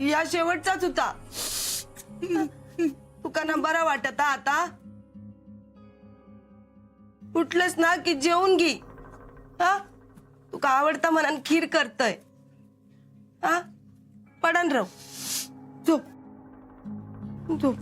या शेवटचाच होता। तुका ना बरा वाटत आता? उठलंस ना की जेवून घे। हा तुका आवडता म्हणून खीर करतय। हा पडन राव, झोप झोप।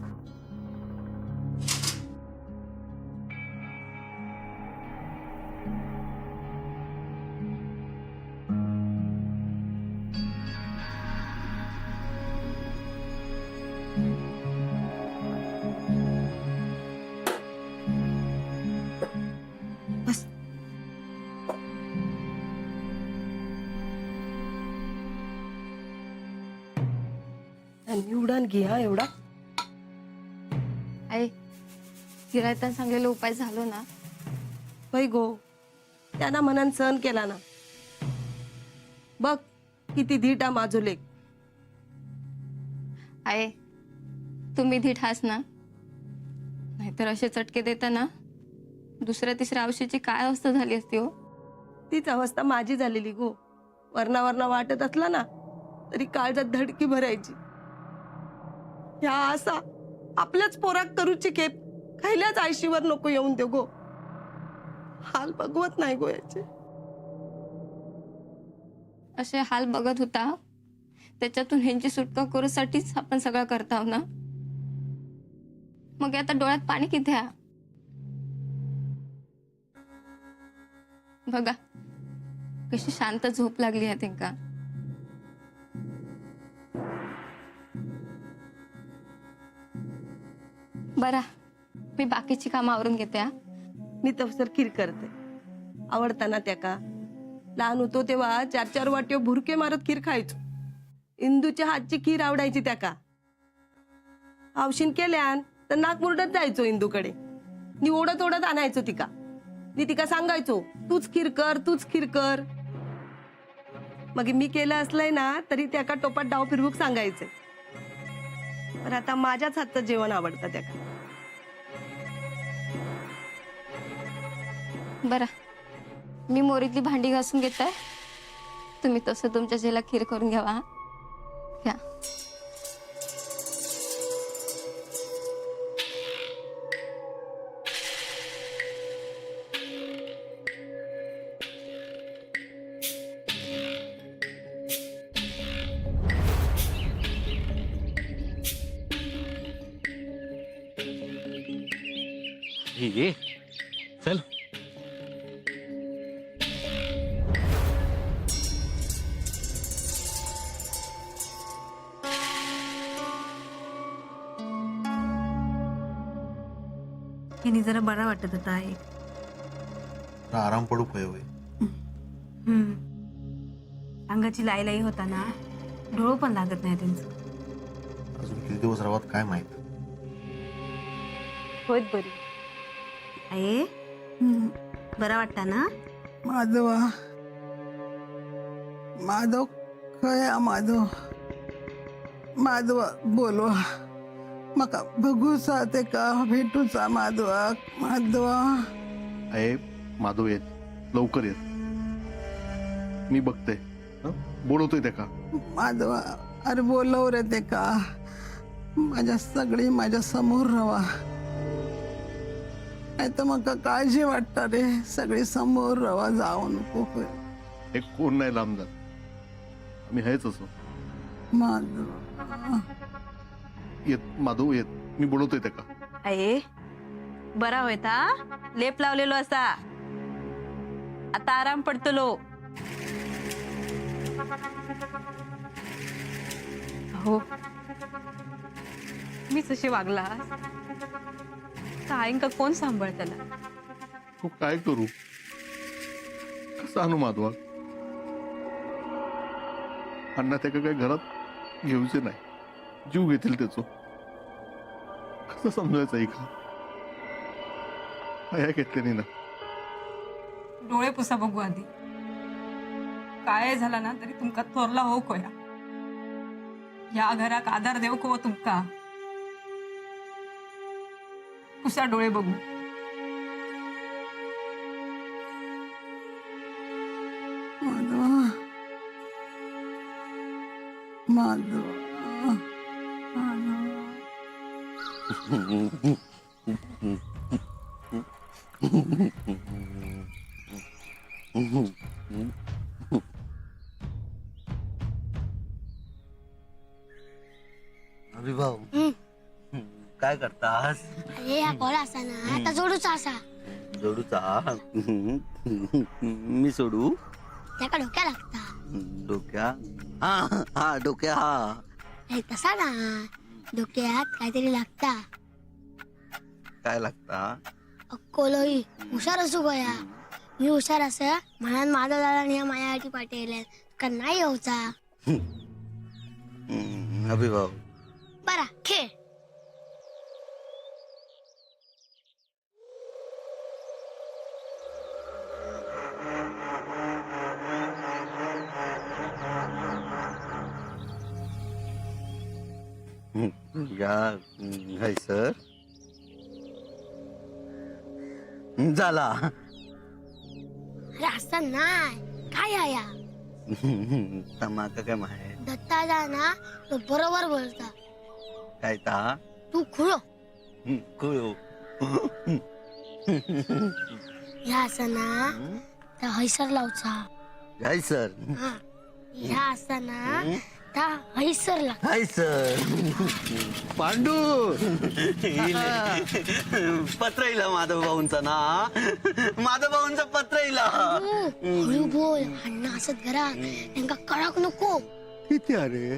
बस निवडून घे हा एवढा। आई गिरायतान सांगलेला उपाय झालो ना? होय गो, त्यांना मनान सहन केला ना। बघ किती धीटा माझो लेक। आई तुम्ही धीट हास ना, नाहीतर असे चटके देता ना दुसऱ्या तिसऱ्या औषधीची काय अवस्था झाली असती हो। तीच अवस्था माझी झालेली गो। वरना वरना वाटत असला ना तरी काळजात धडकी भरायची। ह्या असा आपल्याच पोराक करूची खेप खायल्याच आयशीवर नको येऊन देऊ गो। हाल बघवत नाही गो याचे। असे हाल बघत होता त्याच्यातून ह्यांची सुटका करूसाठीच आपण सगळं करताव ना। मग आता डोळ्यात पाणी किती आहे? बघा कशी शांत झोप लागली आहे त्यांका। बरा मी बाकीची कामं आवरून घेते हा। मी तवसर खीर करते। आवडताना त्याका लहान होतो तेव्हा 4-4 वाट्यो भुरके मारत खीर खायचो। इंदूच्या हातची खीर आवडायची त्याका। आवशीन केल्यान तर नाक मुरडत जायचो इंदूकडे। नि ओढत ओढत आणायचो तिका। नि तिका सांगायचो तूच खीर कर, तूच खीर कर। मग मी केलं असलंय ना तरी त्याका टोपात डाव फिरवूक सांगायचे। पण आता माझ्याच हातचं जेवण आवडतं त्याका। बरा मी मोरीतली भांडी घासून घेताय, तुम्ही तसं तुमच्या जेला खीर करून घ्यावा हा? घ्या। ये चल। हिने जरा बरा वाटत होता आहे। आराम पडू होय होय। अंगाची लाई होता ना, डोळं पण लागत नाही त्यांचं। अजून किती दिवस राहत काय माहित। होत बरी आहे। बरा वाटता ना? माधवा माधव खया माधव माधवा बोलवा मका बघूचा ते का भेटूचा माधवा माधवा। अये माधव येत लवकर येत। मी बघते बोलवतोय ते का। माधवा अरे बोलव रे ते का। माझ्या सगळी माझ्या समोर रवा, नाही तर मग काळजी वाटतं रे। सगळी समोर रवा जाऊ नको। एक कोण नाही लांब जात, मी हेच असो। माधव येत माधव येत, मी बोलवतोय ते का। आहे बरा होता, लेप लावलेलो असा। आता आराम पडतलो। हो मीच अशी वागला तर आईंका कोण सांभाळ त्याला। तू काय करू, कसं आणू माधवा। अण्णा त्या काही घरात घेऊचे नाही, जीव घेतील त्याचो। कसं समजायचं एका आया घेतल्याने ना। डोळे पुसा बघू आधी, काय झाला ना तरी तुमका थोरला हो कोया। या घराक आधार देऊ को तुमका। पुसा डोळे बघू। माधवा माधवा अभिभाऊ काय करतास? अरे हा कोळा असा ना आता जोडूचा असा जोडूचा मी सोडू त्याका डोक्या लागता डोक्या हा हा डोक्या हा अरे तसा ना डोक्यात काहीतरी लागता काय लागता? अक्कोलोई हुशार असू गोया मी हुशार असं म्हणून माझा दादा आणि माझ्यासाठी पाठवले का नाही होचा अभिभाऊ बरा खेळ या हाय सर झाला अरे असं नाही काय आया तमाका काय माहित दत्ता ना तो बरोबर बोलता काय ता तू खुळो कुळो ह्या असं ना त्या हैसर लावचा हाय सर हा ह्या असं ना त्या हैसर लाग हाय सर पांडू पत्र इला माधव भाऊंचा ना माधव भाऊंचा पत्र इला हळू बोल अण्णा असत घरा त्यांका कळक नको किती अरे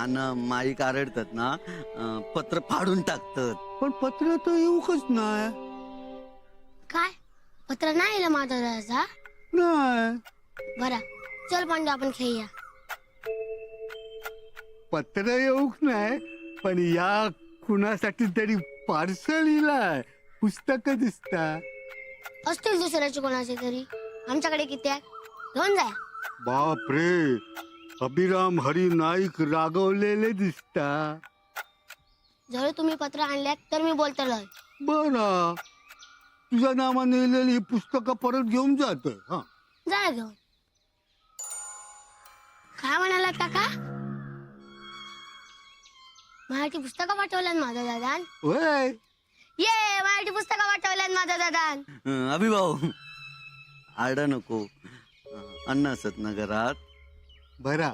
आणि माई कारडतात ना पत्र फाडून टाकतात पण पत्र तर येऊकच नाही. काय पत्र नाही आलं माझा दादाचा नाही बरा चल पांडू आपण खेळूया पत्र येऊक नाही पण या कुणासाठी तरी पार्सल इलाय पुस्तक दिसता. असतील दुसऱ्याचे कोणाचे तरी आमच्याकडे किती आहे घेऊन जा बाप रे अभिराम हरी नाईक रागवलेले दिसता. जर तुम्ही पत्र आणल्यात तर मी बोलतलोय बरा तुझ्या नावाने लिहिलेली ही पुस्तकं परत घेऊन जात. हा जा घेऊन काय म्हणाला काका मराठी पुस्तकं पाठवल्यात माझा दादान होय ये मराठी पुस्तकं पाठवल्यात माझा दादान अभिभाऊ आरडा नको अन्न असत ना घरात बरा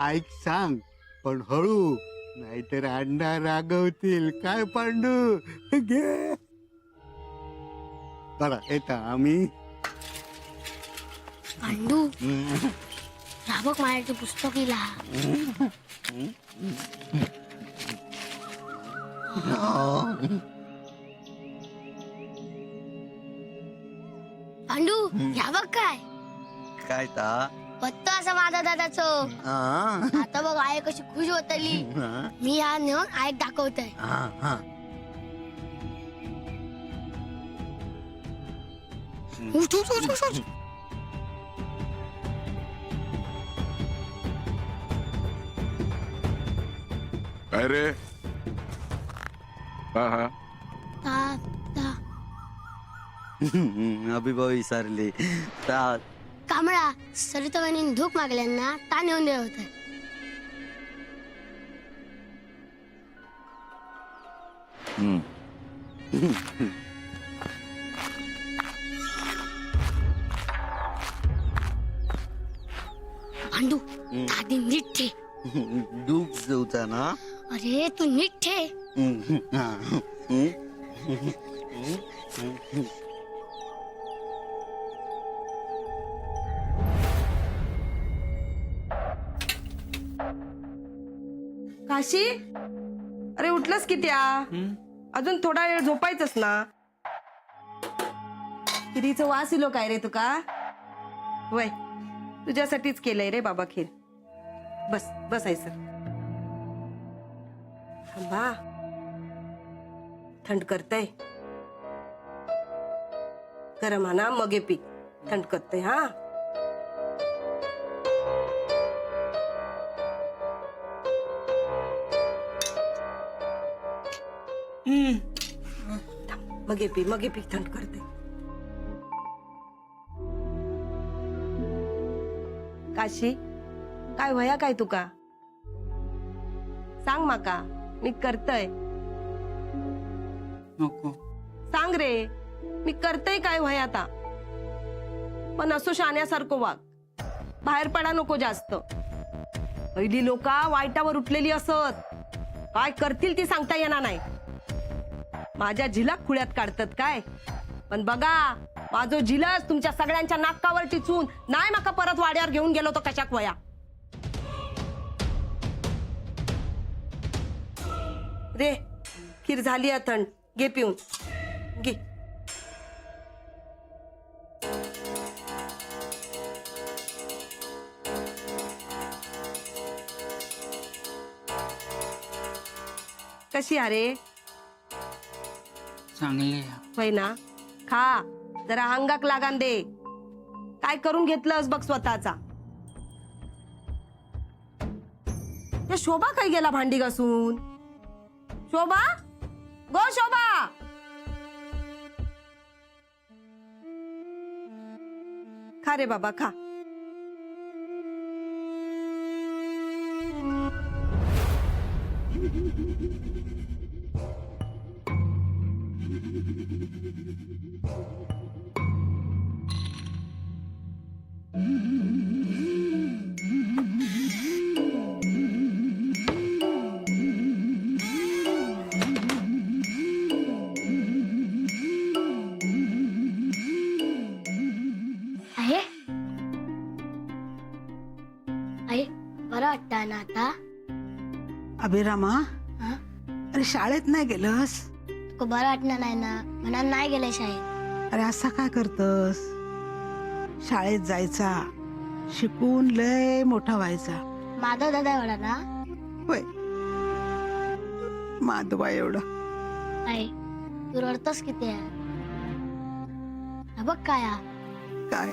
ऐक सांग पण हळू नाहीतर अण्णा रागवतील. काय पांडू घे बरा येता आम्ही पांडू राबक मराठी पुस्तक इला पांडू या बघ काय काय ता पत्त असं माझा दादाचो हा आता बघ आई कशी खुश होतली हा मी हा नेऊन आईक दाखवतोय हा उठ, उठ, उठ, उठ, उठ. काय रे हा हा ता ता अभिभाऊ विसरले ता कांबळा सरितावानी धूक मागल्यांना ता नेऊन दिलं होतं पांडू दादी नीट ठे दूध जेवता ना अरे तू नीट ठे हा. काशी अरे उठलंस किती अजून थोडा वेळ झोपायचंच ना. खिरीचं वास इलो काय रे तुका वय तुझ्यासाठीच केलंय रे बाबा खीर. बस बसायचं थांबा थंड करतय गरम हाना मगे पी थंड करतय हा. मगे पी थंड करते. काशी काय वया काय तुका सांग माका मी करतय. नको. सांग रे, मी करतय काय वय आता. पण असो शाण्यासारखं वाग, बाहेर पडा नको जास्त. पहिली लोका वाईटावर उठलेली असत, काय करतील ती सांगता येणार नाही. माझ्या झिला खुळ्यात काढतात काय, पण बघा माझो झिलस तुमच्या सगळ्यांच्या नाकावर टिचून नाही माका परत वाड्यावर घेऊन गेलो तो कशाक वया. रे खीर झाली थंड, घे पिऊन घे. कशी अरे चांगले. होय ना, खा जरा अंगाक लागान दे. काय करून घेतलंस बघ स्वतःचा. ते शोभा काय गेला भांडी घासून. शोभा, गो शोभा. खा रे बाबा खा. आहे आहे बरं वाटतं ना आता. अभिरामा, हा? अरे शाळेत नाही गेलस? तुका बरं वाटणार नाही ना म्हणून नाही गेले शाळेत. अरे असा काय करतस? शाळेत जायचा, शिकून लय मोठा व्हायचा. माधव दादा एवढा ना. होय, माधवा एवढा. आहे तू रडतोस किती आहे. हा बघ काय हा. काय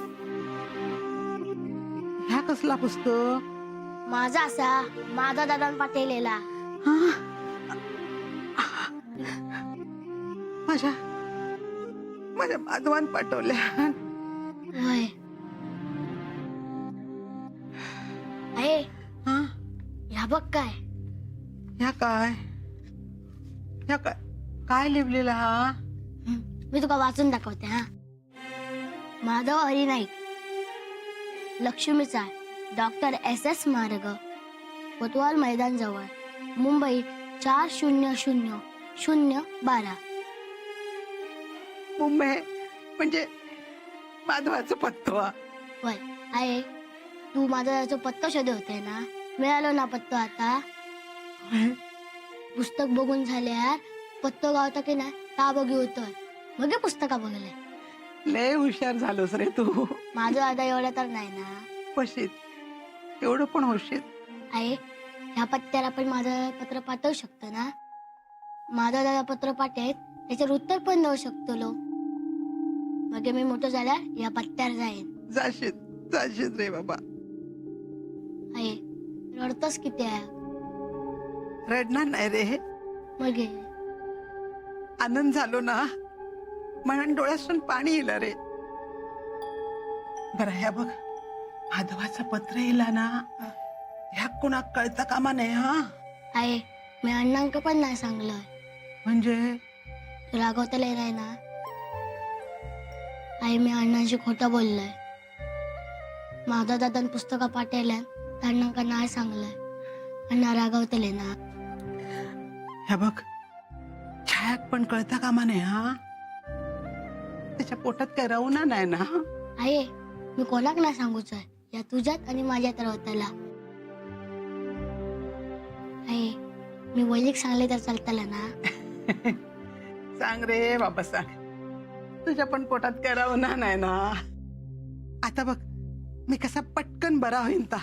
ह्या कसला पुस्तक? माझा असा माधव दादा पाठवलेला. हा? माझ्या माझ्या माधवान पाठवल्या. होय आहे. हा? ह्या बघ काय. ह्या काय? ह्या काय काय लिहिलेला हा? मी तुका वाचून दाखवते हा. माधव हरी नाईक, लक्ष्मीचा डॉक्टर SS मार्ग, कोतवाल मैदान जवळ, मुंबई 400012. मुंबई म्हणजे माधवाचं पत्ता. होय आहे. तू माझा याचा पत्ता शोधे होते ना, मिळालो ना पत्तो आता. पुस्तक बघून झाल्यावर पत्तो गावता की नाही ता बघी होतोय. मग पुस्तका बघले. लय हुशार झालोस रे तू. माझं आता एवढं तर नाही ना. पशीत एवढं पण होशील. आहे ह्या पत्त्याला पण माझं पत्र पाठवू शकतो ना. माझा दादा पत्र पाठवत त्याच्यावर उत्तर पण देऊ शकतो लो. मग मी मोठं झाल्यावर या पत्त्यावर जाईन. जाशील रे बाबा. आहे रडतोस किती आहे. रडणार नाही रे. मग ये. आनंद झालो ना म्हणून डोळ्यातून पाणी येलं रे. बरं ह्या बघ, माधवाचं पत्र येला ना, ह्या कुणाक कळता कामा नाही. हा आहे मी अण्णांक पण नाही सांगलोय. म्हणजे तू रागवतले नाही ना. आई मी अण्णांशी खोटं बोललोय. माझा दादा पुस्तका पाठवल्या अण्णांका नाही सांगलंय. अण्णा रागवतले ना. ह्या बघ, छायाक पण कळता कामा नाही. हा त्याच्या पोटात काय राहूना नाही ना. आहे मी कोणाक नाही सांगूच आहे. या तुझ्यात आणि माझ्यात राहताला. आहे मी वैलिक सांगले तर चालताला ना. सांग रे बाबा सांग. तुझ्या पण पोटात काय राहूना नाही ना. आता बघ मी कसा पटकन बरा होईन ता.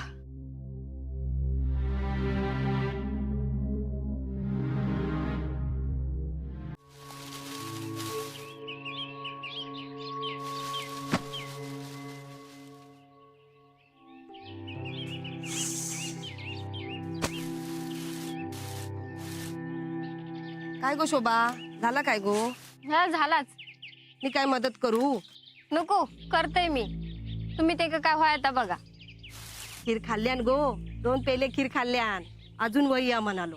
काय गो शोभा, झाला काय गो. हा झालाच. मी काय मदत करू. नको, करते मी. तुम्ही ते काय व्हाय आता बघा. खीर खाल्ल्यान गो, 2 पेले खीर खाल्ल्यान. अजून वही या म्हणालो.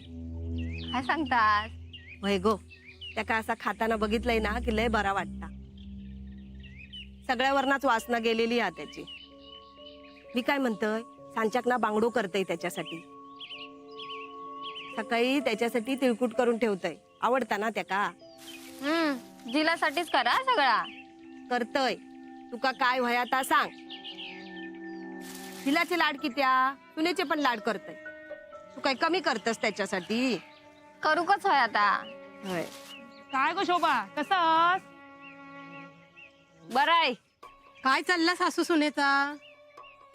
काय सांगतास? वय गो त्याका असा खाताना बघितलंय ना की लय बरा वाटता. सगळ्यावरनाच वासना गेलेली हा त्याची. मी काय म्हणतोय, सांच्याक ना बांगडो करतय त्याच्यासाठी. सकाळी त्याच्यासाठी तिळकूट करून ठेवतय. आवडता ना त्याका? जिलासाठीच करा सगळा. करतय. तुका काय व्हया ता सांग. हिलाचे लाड कित्या, सुनेचे पण लाड करतय. तू काय कमी करतस त्याच्यासाठी? करू कच होय आता. होय. काय गो शोभा, कसं बरं आहे. काय चालला सासू सुनेचा?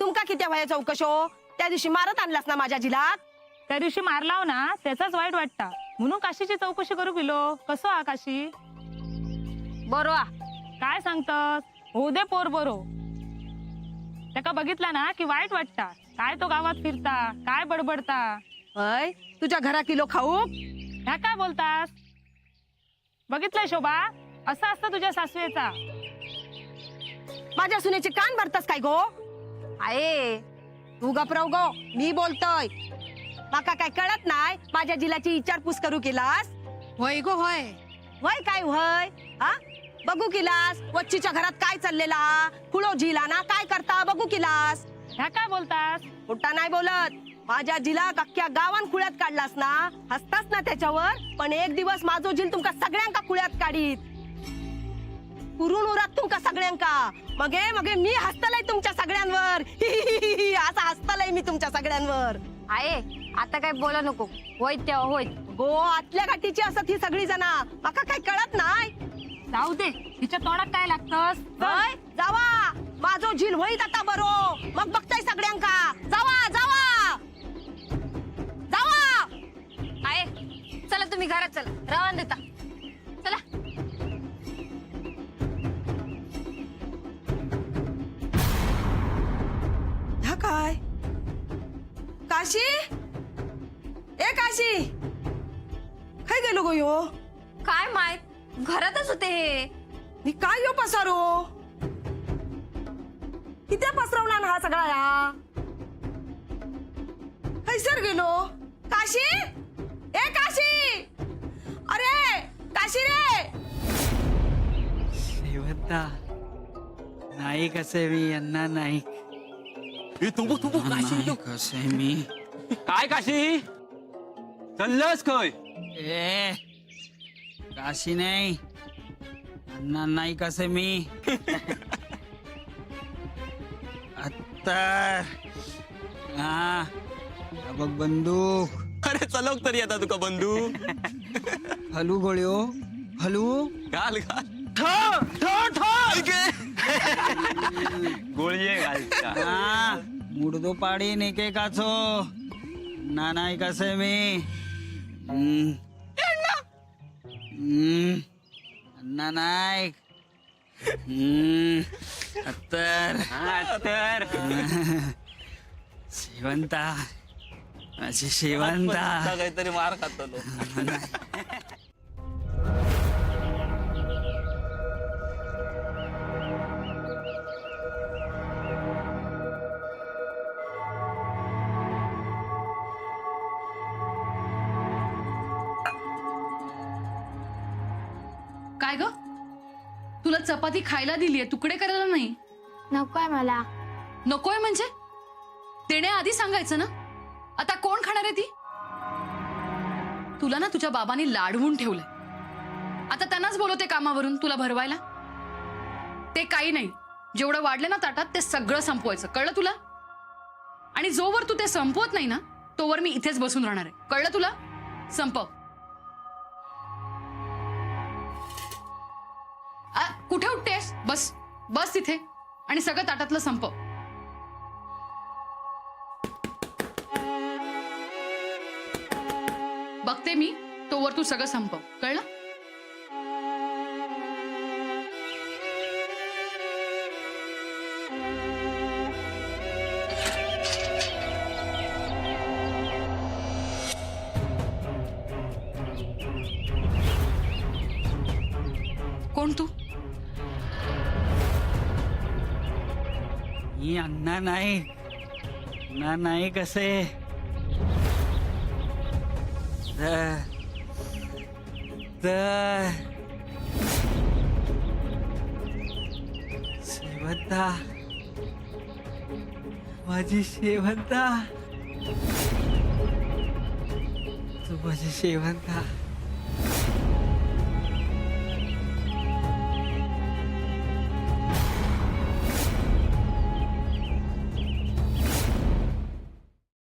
तुमका किती वया चौकशो? त्या दिवशी मारत आणलास ना माझ्या जिलात. त्या दिवशी मारलाव ना त्याचाच वाईट वाटता म्हणून काशीची चौकशी करू गेलो. कसं आ काशी? बरोवा. काय सांगतस? हो दे पोर बरो. त्याका बघितला ना की वाईट वाटता. काय तो गावात फिरता, काय बडबडता. होय. तुझ्या घरा किलो खाऊ. ह्या काय बोलतास? बघितलंय शोभा, असं असतं तुझ्या सासवेचा. माझ्या सुनेचे कान भरतस काय गो? आहे. तू गपरव गो, मी बोलतोय. माका काय कळत नाही? माझ्या जिलाची विचारपूस करू केलास? होय गो होय. वय काय वय? हा बघू केलास? वच्चीच्या घरात काय चाललेला? कुळो जिला ना काय करता बघू केलास? ह्या काय बोलतास? मोठा नाही बोलत. माझ्या जिला अख्ख्या गावान खुळ्यात काढलास ना, हसतास ना त्याच्यावर. पण एक दिवस माझो जिल तुमका सगळ्यांका खुळ्यात काढीत. पुरून उरात तुमका सगळ्यांका. मगे मगे मी हसतलय तुमच्या सगळ्यांवर. असं हसतलय मी तुमच्या सगळ्यांवर. आहे. आता काय बोला नको. होय तेव्हा होय. गो आतल्या गाठीची असत ही सगळी जना. माका काय कळत नाही. जाऊ दे, तिच्या तोंडात काय लागतस? होय जावा. माझो झील होईत आता बरो. मग बघताय सगळ्यांका. जावा जावा जावा. आहे. चला तुम्ही घरात चला. रवान देता. चला. ह्या काय? काशी, ए काशी, काय गेलो गो यो? काय माहित, घरातच होते हे. मी काय यो पसारो? किती पसरवला ना हा सगळा या? हैसर गेलो. काशी, ए काशी, अरे काशी रे. शेवंता नाईक असे मी यांना नाईक. नाईक असे मी. काय काशी चाललंस काय? ए काशी नाही, यांना नाईक असे मी. आता हा बघ बंदूक. अरे चलव तरी आता तुका बंदूक. हलू गोळ्यो हलू. घाल घाल. गोळी घालता. हा मुडदो पाडी नेके काचो. ना नाईक असे मी. अण्णा नाईक. अत्तर तर शेवंता माझी शेवंता. काहीतरी मार खातो. काय ग, तुला चपाती खायला दिलीये, तुकडे करायला नाही? नकोय मला. नकोय म्हणजे? देण्याआधी सांगायचं ना. आता कोण खाणार आहे ती? तुला ना तुझ्या बाबांनी लाडवून ठेवलंय. आता त्यांनाच बोलवते कामावरून तुला भरवायला. ते काही नाही, जेवढं वाढलं ना ताटात ते सगळं संपवायचं, कळलं तुला? आणि जोवर तू ते संपवत नाही ना तोवर मी इथेच बसून राहणार आहे, कळलं तुला? संपव. कुठे उठतेस? बस बस तिथे आणि सगळं ताटातलं संपव. बघते मी, तोवर तू सगळं संपव, कळलं? कोण तू? मी अण्णा नाईक. अण्णा नाईक असे तर शेवंता, माझी शेवंता, तू माझी शेवंता.